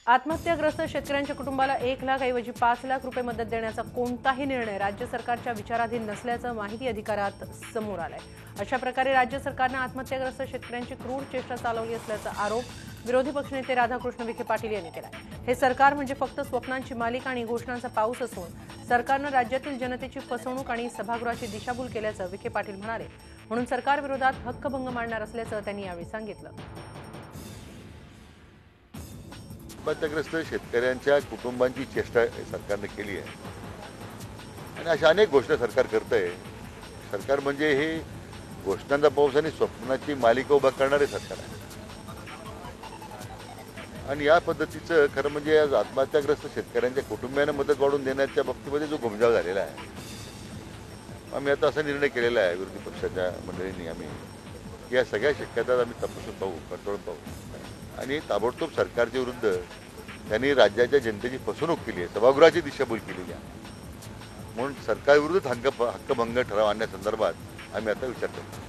आत्महत्याग्रस्त शेतकऱ्यांच्या कुटुंबाला 1 लाख ऐवजी 5 लाख रुपये मदत देण्याचा कोणताही निर्णय राज्य सरकारच्या विचाराधीन नसल्याचं माहिती अधिकारात समोर आलंय। अशा प्रकारे राज्य सरकारने आत्महत्याग्रस्त शेतकऱ्यांची क्रूर चेष्टा चालवली असल्याचा आरोप विरोधी पक्षनेते राधाकृष्ण विखे पाटील यांनी केला। हे सरकार म्हणजे फक्त स्वप्नांची मालिका आणि घोषणांचा पाऊस असून सरकारने राज्यातील जनतेची फसवणूक आणि सभागृहाची दिशाभूल केल्याचं विखे पाटील म्हणाले। म्हणून सरकार विरोधात हक्कभंग मांडणार असल्याचं त्यांनी यावेळी सांगितलं। आत्महत्याग्रस्त शेतकऱ्यांच्या कुटुंबांची चेष्टा सरकारने केली आहे आणि अशा अनेक घोषणा सरकार करतंय। सरकार म्हणजे हे घोषणांचा पाऊस आणि स्वप्नाची मालिका उभा करणारे सरकार आहे आणि या पद्धतीचं खरं म्हणजे आज आत्महत्याग्रस्त शेतकऱ्यांच्या कुटुंबियांना मदत वाढवून देण्याच्या बाबतीमध्ये जो घुमजाव झालेला आहे, आम्ही आता असा निर्णय केलेला आहे विरोधी पक्षाच्या मंडळींनी आम्ही की या सगळ्या शक्यता आम्ही तपासून पाहू, कंटाळून पाहू आणि ताबडतोब सरकारच्या विरुद्ध त्यांनी राज्याच्या जनतेची फसवणूक केली आहे, सभागृहाची दिशाभूल केलेली आहे। म्हणून सरकारविरुद्ध हक्कभंग ठराव आणण्यासंदर्भात आम्ही आता विचार करतो।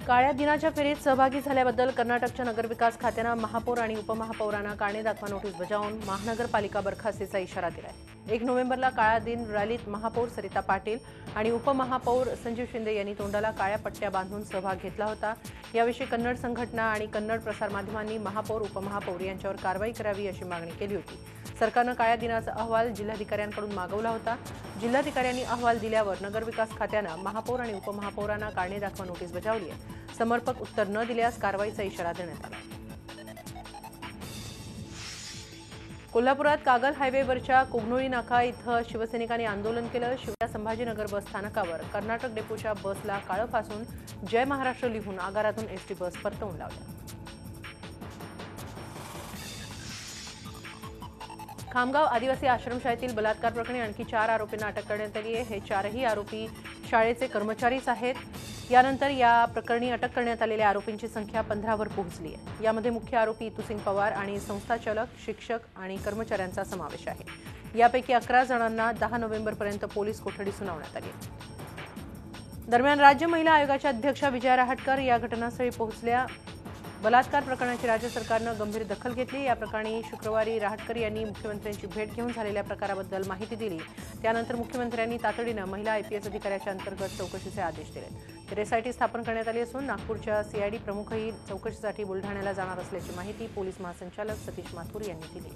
काळ्या दिनाच्या फेरीत सहभागी झाल्याबद्दल कर्नाटकच्या नगरविकास खात्यानं महापौर आणि उपमहापौरांना कारणे दाखवा नोटीस बजावून महानगरपालिका बरखास्तीचा इशारा दिलाय। 1 नोव्हेंबरला काळ्या दिन रॅलीत महापौर सरिता पाटील आणि उपमहापौर संजीव शिंदे यांनी तोंडाला काळ्या पट्ट्या बांधून सहभाग घेतला होता। याविषयी कन्नड संघटना आणि कन्नड प्रसारमाध्यमांनी महापौर उपमहापौर यांच्यावर कारवाई करावी अशी मागणी केली होती। सरकारनं काळ्या दिनाचा अहवाल जिल्हाधिकाऱ्यांकडून मागवला होता। जिल्हाधिकाऱ्यांनी अहवाल दिल्यावर नगरविकास खात्यानं महापौर आणि उपमहापौरांना कारणे दाखवा नोटीस बजावली आहे। समर्पक उत्तर न दिल्यास कारवाईचा इशारा देण्यात आला। कोल्हापुरात कागल हायवेवरच्या कोगनोळी नाका इथं शिवसैनिकांनी आंदोलन केलं। शिवराज संभाजीनगर बस स्थानकावर कर्नाटक डेपोच्या बसला काळं फासून जय महाराष्ट्र लिहून आगारातून एसटी बस परतवून लावल्या। खामगाव आदिवासी आश्रमशाळेतील बलात्कार प्रकरणी आणखी 4 आरोपींना अटक करण्यात आली आहे। हे 4ही आरोपी शाळेचे कर्मचारीच आहेत। यानंतर या प्रकरणी अटक करण्यात आलेल्या आरोपींची संख्या 15वर पोहोचली आहे। यामध्ये मुख्य आरोपी इतुसिंग पवार आणि संस्थाचालक, शिक्षक आणि कर्मचाऱ्यांचा समावेश आहे। यापैकी 11 जणांना 10 नोव्हेंबरपर्यंत पोलीस कोठडी सुनावण्यात आली। दरम्यान राज्य महिला आयोगाच्या अध्यक्षा विजया रहाटकर या घटनास्थळी पोहोचल्या। बलात्कार प्रकरणाची राज्य सरकारनं गंभीर दखल घेतली। या प्रकरणी शुक्रवारी रहाटकर यांनी मुख्यमंत्र्यांची भेट घेऊन झालेल्या प्रकाराबद्दल माहिती दिली। त्यानंतर मुख्यमंत्र्यांनी तातडीनं महिला आयपीएस अधिकाऱ्याच्या अंतर्गत चौकशीचे आदेश दिले। तर एसआयटी स्थापन करण्यात आली असून नागपूरच्या सीआयडी प्रमुखही चौकशीसाठी बुलढाण्याला जाणार असल्याची माहिती पोलीस महासंचालक सतीश माथुर यांनी दिली।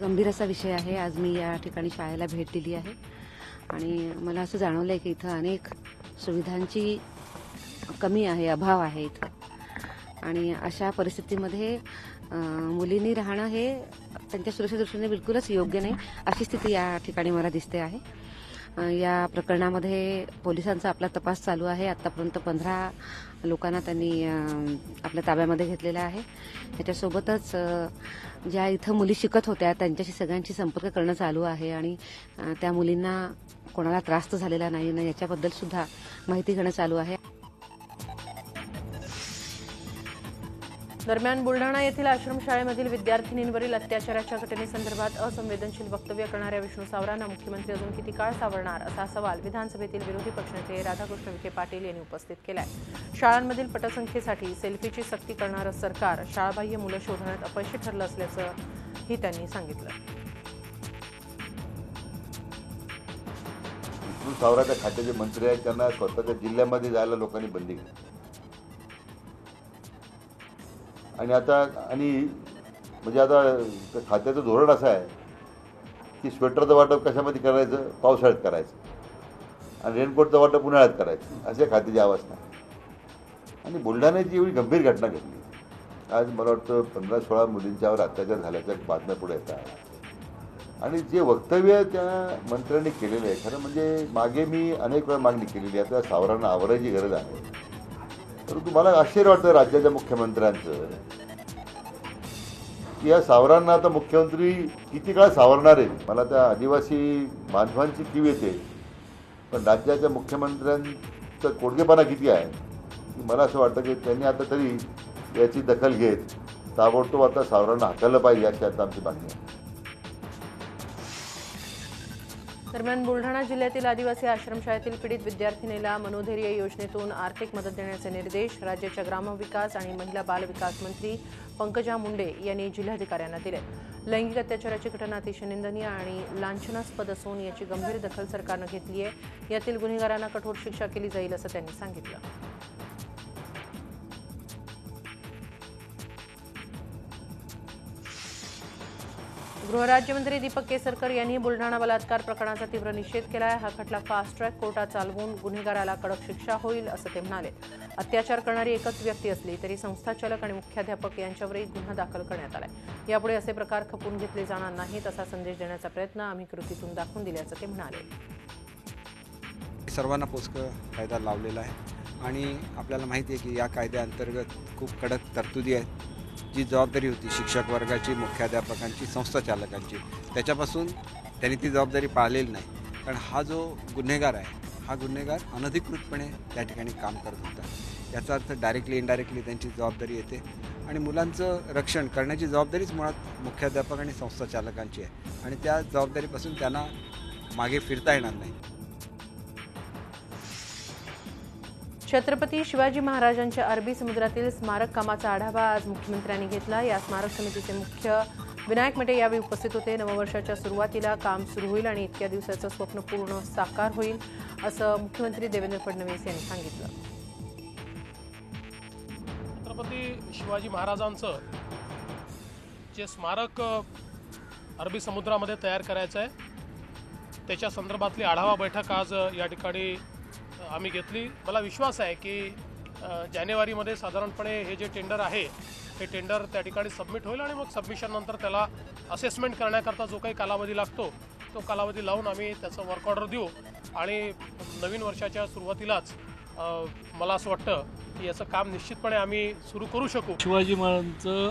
गंभीर असा विषय आहे। आज मी या ठिकाणी शाळेला भेट दिली आहे आणि मला असं जाणवलंय की इथं अनेक सुविधांची कमी आहे, अभाव आहे इथं आणि अशा परिस्थितीमध्ये मुलींनी राहणं हे त्यांच्या सुरक्षे दृष्टीने बिलकुलच योग्य नाही अशी स्थिती या ठिकाणी मला दिसते आहे। या प्रकरणामध्ये पोलिसांचा आपला तपास चालू आहे। आतापर्यंत 15 लोकांना त्यांनी आपल्या ताब्यामध्ये घेतलेला आहे। त्याच्यासोबतच ज्या इथं मुली शिकत होत्या त्यांच्याशी सगळ्यांशी संपर्क करणं चालू आहे आणि त्या मुलींना कोणाला त्रास तर झालेला नाही ना याच्याबद्दल सुद्धा माहिती घेणं चालू आहे। दरम्यान बुलढाणा येथील आश्रमशाळेमधील विद्यार्थिनींवरील अत्याचाराच्या घटनेसंदर्भात असंवेदनशील वक्तव्य करणाऱ्या विष्णू सावरांना मुख्यमंत्री अजून किती काळ सावरणार असा सवाल विधानसभेतील विरोधी पक्षनेते राधाकृष्ण विखे पाटील यांनी उपस्थित केलाय। शाळांमधील पटसंख्येसाठी सेल्फीची सक्ती करणारं सरकार शाळाबाह्य मुलं शोधण्यात अपयशी ठरलं असल्याचंही त्यांनी सांगितलं। विष्णू सावराच्या खात्याचे मंत्री आहेत, त्यांना स्वतःच्या जिल्ह्यामध्ये जायला लोकांनी बंदी केली आणि म्हणजे आता खात्याचं धोरण असं आहे की स्वेटरचं वाटप कशामध्ये करायचं, पावसाळ्यात करायचं आणि रेनकोटचं वाटप उन्हाळ्यात करायचं, अशा खात्याची अवस्था आहे। आणि बुलढाण्याची एवढी गंभीर घटना घडली। आज मला वाटतं 15-16 मुलींच्यावर अत्याचार झाल्याच्या बातम्या पुढे येतात आणि जे वक्तव्य त्या मंत्र्यांनी केलेलं आहे, खरं म्हणजे मागे मी अनेक वेळा मागणी केलेली आहे, त्या सावरांना आवरायची गरज आहे। परंतु मला आश्चर्य वाटतं राज्याच्या मुख्यमंत्र्यांचं की या सावरांना आता मुख्यमंत्री किती काळ सावरणार आहेत। मला त्या आदिवासी बांधवांची कीव येते, पण राज्याच्या मुख्यमंत्र्यांचा कोडगेपणा किती आहे की मला असं वाटतं की त्यांनी आता तरी याची दखल घेत ताबडतोब आता सावरांना हाकललं पाहिजे अशी आता आमची मागणी आहे। तर दरम्यान बुलढाणा जिल्ह्यातील आदिवासी आश्रमशाळेतील पीडित विद्यार्थिनीला मनोधैर्य योजनेतून आर्थिक मदत देण्याचे निर्देश राज्याच्या ग्रामविकास आणि महिला बालविकास मंत्री पंकजा मुंडे यांनी जिल्हाधिकाऱ्यांना दिले। लैंगिक अत्याचाराची घटना अतिशय निंदनीय आणि लांछनास्पद असून याची गंभीर दखल सरकारनं घेतली आहे। यातील गुन्हेगारांना कठोर शिक्षा केली जाईल असं त्यांनी सांगितलं। गृहराज्यमंत्री दीपक केसरकर यांनी बुलढाणा बलात्कार प्रकरणाचा तीव्र निषेध केला आहे। हा खटला फास्ट ट्रॅक कोर्टात चालवून गुन्हेगाराला कडक शिक्षा होईल असं ते म्हणाले। अत्याचार करणारी एकच व्यक्ती असली तरी संस्थाचालक आणि मुख्याध्यापक यांच्यावरही गुन्हा दाखल करण्यात आलाय। यापुढे असे प्रकार खपून घेतले जाणार नाहीत असा संदेश देण्याचा प्रयत्न आम्ही कृतीतून दाखवून दिल्याचं ते म्हणाले। सर्वांना पोचका कायदा लावलेला आहे आणि आपल्याला माहिती आहे की या कायद्याअंतर्गत खूप कडक तरतुदी आहेत। जी जबाबदारी होती शिक्षक वर्गाची, मुख्याध्यापकांची, संस्थाचालकांची, त्याच्यापासून त्यांनी ती जबाबदारी पाळलेली नाही। कारण हा जो गुन्हेगार आहे हा गुन्हेगार अनधिकृतपणे त्या ठिकाणी काम करत होता। याचा अर्थ डायरेक्टली इनडायरेक्टली त्यांची जबाबदारी येते आणि मुलांचं रक्षण करण्याची जबाबदारीच मुळात मुख्याध्यापक आणि संस्थाचालकांची आहे आणि त्या जबाबदारीपासून त्यांना मागे फिरता येणार नाही। छत्रपती शिवाजी महाराजांच्या अरबी समुद्रातील स्मारक कामाचा आढावा आज मुख्यमंत्र्यांनी घेतला। या स्मारक समितीचे मुख्य विनायक मेटे यावेळी उपस्थित होते। नववर्षाच्या सुरुवातीला काम सुरू होईल आणि इतक्या दिवसाचं स्वप्न पूर्ण साकार होईल असं मुख्यमंत्री देवेंद्र फडणवीस यांनी सांगितलं। छत्रपती शिवाजी महाराजांचं जे स्मारक अरबी समुद्रामध्ये तयार करायचं आहे त्याच्या संदर्भातली आढावा बैठक आज या ठिकाणी आम्ही घेतली। मला विश्वास आहे की जानेवारीमध्ये साधारणपणे हे जे टेंडर आहे हे टेंडर त्या ठिकाणी सबमिट होईल आणि मग सबमिशन नंतर त्याला असेसमेंट करण्याकरता जो काही कालावधी लागतो तो कालावधी लावून आम्ही त्याचं वर्क ऑर्डर देऊ आणि नवीन वर्षाच्या सुरुवातीलाच मला असं वाटतं की याचं काम निश्चितपणे आम्ही सुरू करू शकू। शिवाजी महाराजांचं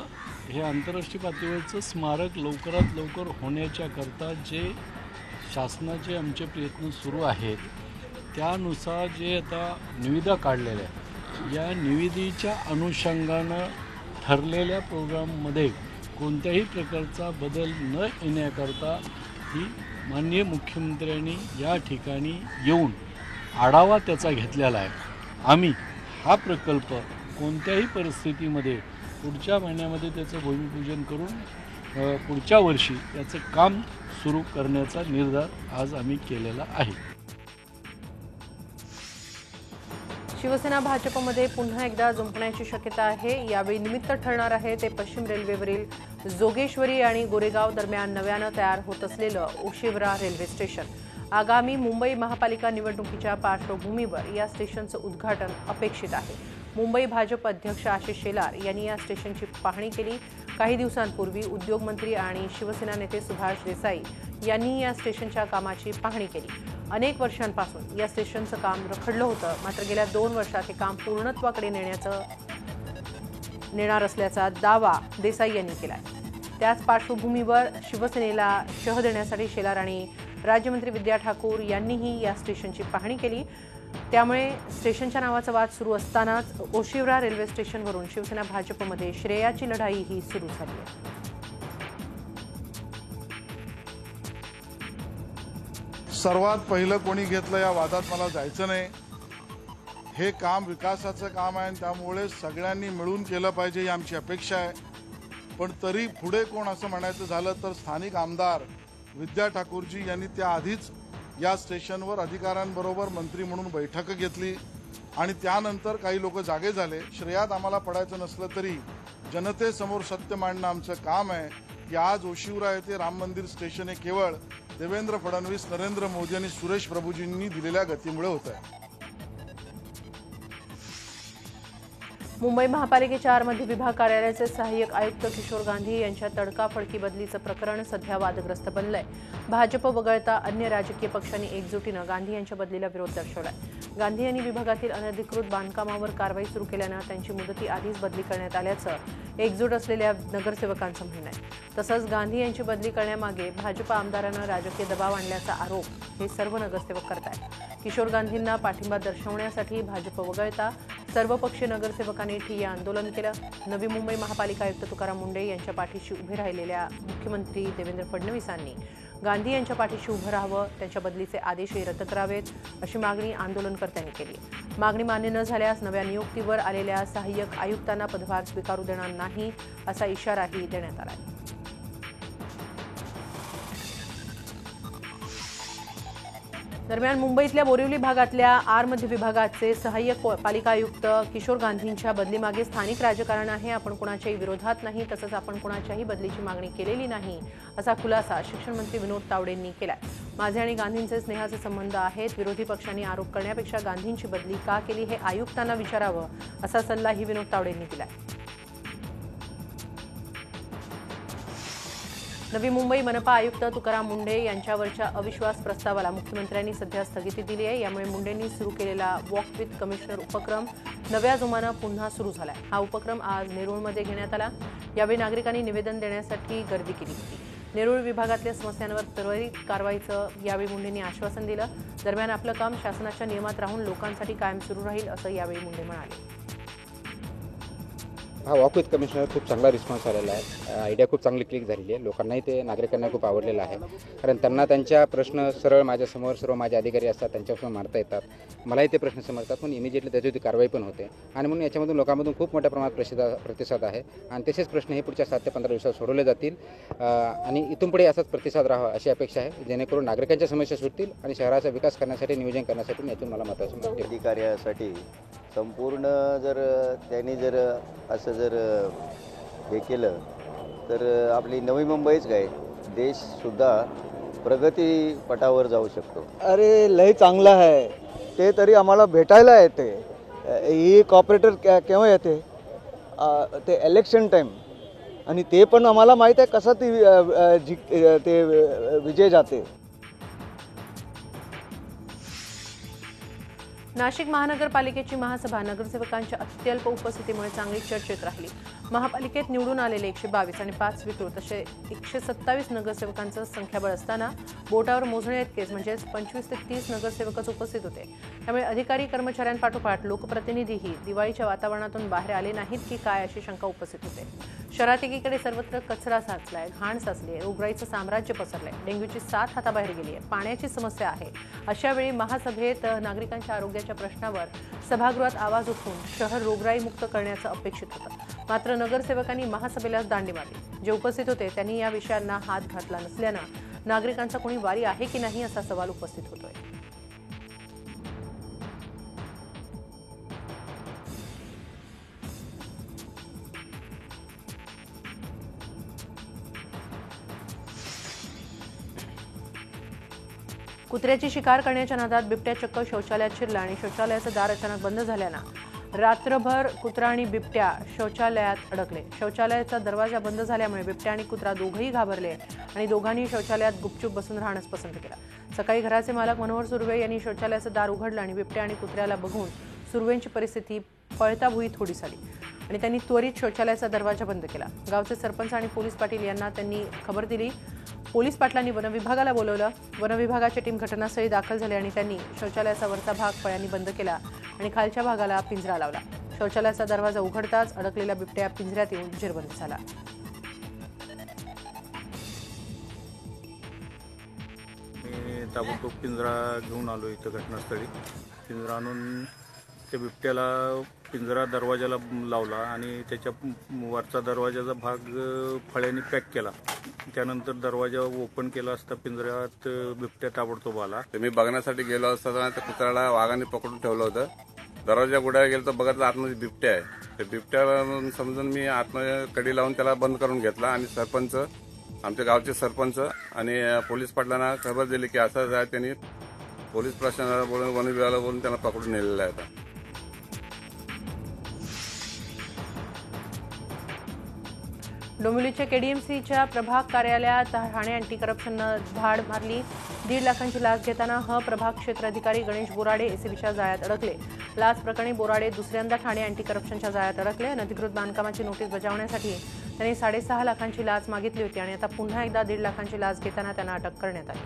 हे आंतरराष्ट्रीय पातळीवरचं स्मारक लवकरात लवकर होण्याच्या करता जे शासनाचे आमचे प्रयत्न सुरू आहेत त्यानुसार जे आता निविदा काढलेल्या आहेत या निविदेच्या अनुषंगानं ठरलेल्या प्रोग्राममध्ये कोणत्याही प्रकारचा बदल न येण्याकरता ही माननीय मुख्यमंत्र्यांनी या ठिकाणी येऊन आढावा त्याचा घेतलेला आहे। आम्ही हा प्रकल्प कोणत्याही परिस्थितीमध्ये पुढच्या महिन्यामध्ये त्याचं भूमिपूजन करून पुढच्या वर्षी याचं काम सुरू करण्याचा निर्धार आज आम्ही केलेला आहे। शिवसेना भाजपमध्ये पुन्हा एकदा जुंपण्याची शक्यता आहे। यावेळी निमित्त ठरणार आहे ते पश्चिम रेल्वेवरील जोगेश्वरी आणि गोरेगाव दरम्यान नव्यानं तयार होत असलेलं ओशिवरा रेल्वे स्टेशन। आगामी मुंबई महापालिका निवडणुकीच्या पार्श्वभूमीवर या स्टेशनचं उद्घाटन अपेक्षित आहे। मुंबई भाजप अध्यक्ष आशिष शेलार यांनी या स्टेशनची पाहणी केली। काही दिवसांपूर्वी उद्योगमंत्री आणि शिवसेना नेते सुभाष देसाई यांनी या स्टेशनच्या कामाची पाहणी केली। अनेक वर्षांपासून या स्टेशनचं काम रखडलं होतं, मात्र गेल्या 2 वर्षात हे काम पूर्णत्वाकडे नेणार असल्याचा दावा देसाई यांनी केलाय। त्याच पार्श्वभूमीवर शिवसेनेला शह देण्यासाठी शेलार आणि राज्यमंत्री विद्या ठाकूर यांनीही या स्टेशनची पाहणी केली। त्यामुळे स्टेशनच्या नावाचा वाद सुरू असतानाच ओशिवरा रेल्वे स्टेशनवरून शिवसेना भाजपमध्ये श्रेयाची लढाई ही सुरू झाली आहे। सर्वात पहिलं कोणी घेतलं या वादात मला जायचं नाही। हे काम विकासाचं काम आहे त्यामुळे सगळ्यांनी मिळून केलं पाहिजे ही आमची अपेक्षा आहे। पण तरी पुढे कोण असं म्हणायचं झालं तर स्थानिक आमदार विद्या ठाकूरजी यांनी त्याआधीच या स्टेशनवर अधिकाऱ्यांबरोबर मंत्री म्हणून बैठक घेतली आणि त्यानंतर काही लोक जागे झाले। श्रेयात आम्हाला पडायचं नसलं तरी जनतेसमोर सत्य मांडणं आमचं काम आहे की आज ओशिवरा येथे राम मंदिर स्टेशन हे केवळ देवेंद्र फडणवीस, नरेंद्र मोदी आणि सुरेश प्रभूजींनी दिलेल्या गतीमुळे होत आहे। मुंबई महापालिकेच्या मध्य विभाग कार्यालयाचे सहाय्यक आयुक्त किशोर गांधी यांच्या तडकाफडकी बदलीचं प्रकरण सध्या वादग्रस्त बनलंय। भाजप वगळता अन्य राजकीय पक्षांनी एकजुटीनं गांधी यांच्या बदलीला विरोध दर्शवलाय। गांधी यांनी विभागातील अनधिकृत बांधकामावर कारवाई सुरू केल्यानं त्यांची मुदती आधीच बदली करण्यात आल्याचं एकजूट असलेल्या नगरसेवकांचं म्हणणं आहे। तसंच गांधी यांची बदली करण्यामागे भाजप आमदारांना राजकीय दबाव आणल्याचा आरोप हे सर्व नगरसेवक करतायत। किशोर गांधींना पाठिंबा दर्शवण्यासाठी भाजप वगळता सर्वपक्षीय नगरसेवकांनी ठिय्या आंदोलन केलं। नवी मुंबई महापालिका आयुक्त तुकाराम मुंढे यांच्या पाठीशी उभे राहिलेल्या मुख्यमंत्री देवेंद्र फडणवीसांनी गांधी यांच्या पाठीशी उभं राहावं, त्यांच्या बदलीचे आदेशही रद्द करावेत अशी मागणी आंदोलनकर्त्यांनी केली. मागणी मान्य न झाल्यास नव्या नियुक्तीवर आलेल्या सहाय्यक आयुक्तांना पदभार स्वीकारू देणार नाही असा इशाराही देण्यात आला आहे. दरम्यान मुंबईतल्या बोरिवली भागातल्या आर मध्य विभागाचे सहाय्यक पालिका आयुक्त किशोर गांधींच्या बदलीमागे स्थानिक राजकारण आहे. आपण कोणाच्याही विरोधात नाही, तसंच आपण कोणाच्याही बदलीची मागणी केलेली नाही असा खुलासा शिक्षण मंत्री विनोद तावडेंनी केलाय. माझे आणि गांधींचे स्नेहाचे संबंध आहेत. विरोधी पक्षांनी आरोप करण्यापेक्षा गांधींची बदली का केली हे आयुक्तांना विचारावं असा सल्लाही विनोद तावडेंनी दिलाय. नवी मुंबई मनपा आयुक्त तुकाराम मुंढे यांच्यावरच्या अविश्वास प्रस्तावाला मुख्यमंत्र्यांनी सध्या स्थगिती दिली आहे. यामुळे मुंढेंनी सुरू केलेला वॉक विथ कमिशनर उपक्रम नव्या जोमानं पुन्हा सुरू झालाय. हा उपक्रम आज नेरूळमध्ये घेण्यात आला. यावेळी नागरिकांनी निवेदन देण्यासाठी गर्दी केली होती. नेरूळ विभागातल्या समस्यांवर त्वरित कारवाईचं यावेळी मुंढेंनी आश्वासन दिलं. दरम्यान आपलं काम शासनाच्या नियमात राहून लोकांसाठी कायम सुरू राहील असं यावेळी मुंढे म्हणाले. हा वॉक विथ कमिशनर खूप चांगला रिस्पॉन्स आलेला आहे. आयडिया खूप चांगली क्लिक झालेली आहे. लोकांनाही ते नागरिकांना खूप आवडलेलं आहे. कारण त्यांना त्यांच्या प्रश्न सरळ माझ्यासमोर सर्व माझे अधिकारी असतात त्यांच्यापासून मांडता येतात. मलाही ते प्रश्न समजतात, पण इमिजिएटली त्याच्यावरती कारवाई पण होते. आणि म्हणून याच्यामधून लोकांमधून खूप मोठ्या प्रमाणात प्रतिसाद आहे. आणि तसेच प्रश्न हे पुढच्या 7 ते 15 दिवसात सोडवले जातील. आणि इथून पुढे असाच प्रतिसाद राहावा अशी अपेक्षा आहे, जेणेकरून नागरिकांच्या समस्या सुटतील आणि शहराचा विकास करण्यासाठी नियोजन करण्यासाठी यातून मला महत्त्वाचं वाटते. अधिकाऱ्यासाठी संपूर्ण जर त्यांनी जर असं जर हे केलं तर आपली नवी मुंबईच काय देशसुद्धा प्रगतीपटावर जाऊ शकतो. अरे लय चांगलं आहे ते, तरी आम्हाला भेटायला येते. ही कॉर्पोरेटर केव्हा येते ते इलेक्शन टाईम, आणि ते पण आम्हाला माहीत आहे कसं ते विजय जाते. नाशिक महानगरपालिकेची महासभा नगरसेवकांच्या अत्यल्प उपस्थितीमुळे चांगली चर्चेत राहिली. महापालिकेत निवडून आलेले 122 आणि 5 विकृत असे 127 नगरसेवकांचं संख्याबळ असताना बोटावर मोजण्याइतकेच म्हणजेच 25 ते 30 नगरसेवकच उपस्थित होते. त्यामुळे अधिकारी कर्मचाऱ्यांपाठोपाठ लोकप्रतिनिधीही दिवाळीच्या वातावरणातून बाहेर आले नाहीत की काय अशी शंका उपस्थित होते. शहरात एकीकडे सर्वत्र कचरा साचलाय, घाण साचली आहे, रोगराईचं साम्राज्य पसरलंय, डेंग्यूची साथ हाताबाहेर गेली आहे, पाण्याची समस्या आहे. अशा वेळी महासभेत नागरिकांच्या आरोग्याच्या प्रश्नावर सभागृहात आवाज उठवून शहर रोगराई मुक्त करण्याचं अपेक्षित होतं. मात्र नगरसेवकांनी महासभेलाच दांडी मारली. जे उपस्थित होते त्यांनी या विषयांना हात घातला नसल्यानं नागरिकांचा कोणी वारी आहे की नाही असा सवाल उपस्थित होतोय. कुत्र्याची शिकार करण्याच्या नादात बिबट्या चक्क शौचालयात शिरला आणि शौचालयाचं दार अचानक बंद झाल्यानं रात्रभर कुत्रा आणि बिबट्या शौचालयात अडकले. शौचालयाचा दरवाजा बंद झाल्यामुळे बिबट्या आणि कुत्रा दोघंही घाबरले आणि दोघांनी शौचालयात गुपचूप बसून राहणंच पसंत केलं. सकाळी घराचे मालक मनोहर सुर्वे यांनी शौचालयाचं दार उघडलं आणि बिबट्या आणि कुत्र्याला बघून सुर्वेंची परिस्थिती पळताभुई थोडी झाली आणि त्यांनी त्वरित शौचालयाचा दरवाजा बंद केला. गावचे सरपंच आणि पोलीस पाटील यांना त्यांनी खबर दिली. पोलीस पाटलांनी वनविभागाला बोलवलं. वनविभागाची टीम घटनास्थळी दाखल झाली आणि त्यांनी शौचालयाचा वरचा भाग फळ्यांनी बंद केला आणि खालच्या भागाला पिंजरा लावला. शौचालयाचा दरवाजा उघडताच अडकलेला बिबट्या पिंजऱ्यात येऊन जेरबंद झाला. मी ताबडतोब पिंजरा घेऊन आलो इथं घटनास्थळी. पिंजरा आणून त्या बिबट्याला पिंजरा दरवाजाला लावला आणि त्याच्या वरचा दरवाजाचा भाग फळ्यांनी पॅक केला. त्यानंतर दरवाजा ओपन केला असता पिंजऱ्यात बिबट्या ताबडतोब आला. मी बघण्यासाठी गेलो असताना त्या कुत्र्याला वाघाने पकडून ठेवलं होतं. दरवाजा उघडायला गेलो तर बघितलं आतमध्ये बिबट्या आहे. त्या बिबट्याला समजून मी आतमध्ये कडी लावून त्याला बंद करून घेतला आणि सरपंच, आमच्या गावचे सरपंच आणि पोलीस पाटलांना खबर दिली की असं आहे. त्यांनी पोलीस प्रशासनाला बोलून वन विभागाला बोलून त्यांना पकडून नेलेलं आहे. डोंबिवलीच्या केडीएमसीच्या प्रभाग कार्यालयात ठाणे अँटी करप्शननं धाड मारली. 1.5 लाखांची लाच घेताना प्रभाग क्षेत्र अधिकारी गणेश बोराडे एसीबीच्या जाळ्यात अडकले. लाच प्रकरणी बोराडे दुसऱ्यांदा ठाणे अँटी करप्शनच्या जाळ्यात अडकले. अनधिकृत बांधकामाची नोटीस बजावण्यासाठी त्यांनी 6.5 लाखांची लाच मागितली होती आणि आता पुन्हा एकदा 1.5 लाखांची लाच घेताना त्यांना अटक करण्यात आली.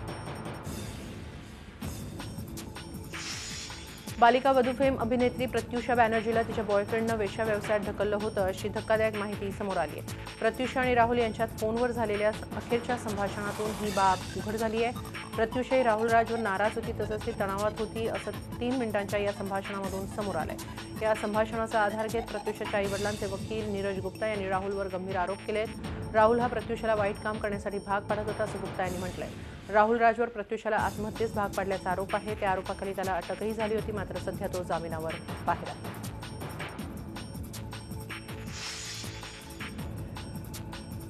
बालिका वधूफेम अभिनेत्री प्रत्युषा बॅनर्जीला तिच्या बॉयफ्रेंडनं वेश्या व्यवसायात ढकललं होतं अशी धक्कादायक माहिती समोर आली आहे. प्रत्युषा आणि राहुल यांच्यात फोनवर झालेल्या अखेरच्या संभाषणातून ही बाब उघड झाली आहे. प्रत्युषाही राहुल राजवर नाराज होती, तसंच ती तणावात होती असं 3 मिनिटांच्या या संभाषणामधून समोर आलंय. या संभाषणाचा आधार घेत प्रत्युषाच्या आईवडिलांचे वकील नीरज गुप्ता यांनी राहुलवर गंभीर आरोप केलेत. राहुल हा प्रत्युषाला वाईट काम करण्यासाठी भाग पाडत होता असं गुप्ता यांनी म्हटलंय. राहुल राजवर प्रत्युषाला आत्महत्येस भाग पाडल्याचा आरोप आहे. त्या आरोपाखाली त्याला अटकही झाली होती, मात्र सध्या तो जामिनावर बाहेर आहे.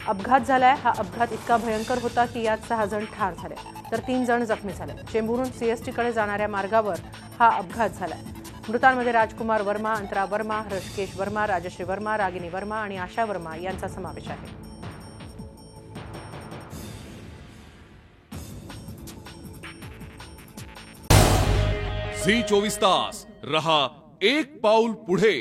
अपघात झालाय. हा अपघात इतका भयंकर होता की यात 6 जण ठार झाले तर 3 जण जखमी झाले. चेंबूरहून सीएसटीकडे जाणाऱ्या मार्गावर हा अपघात झालाय. मृतांमध्ये राजकुमार वर्मा, अंतरा वर्मा, ऋषिकेश वर्मा, राजश्री वर्मा, रागिनी वर्मा आणि आशा वर्मा यांचा समावेश आहे. झी 24 तास रहा एक पाऊल पुढे.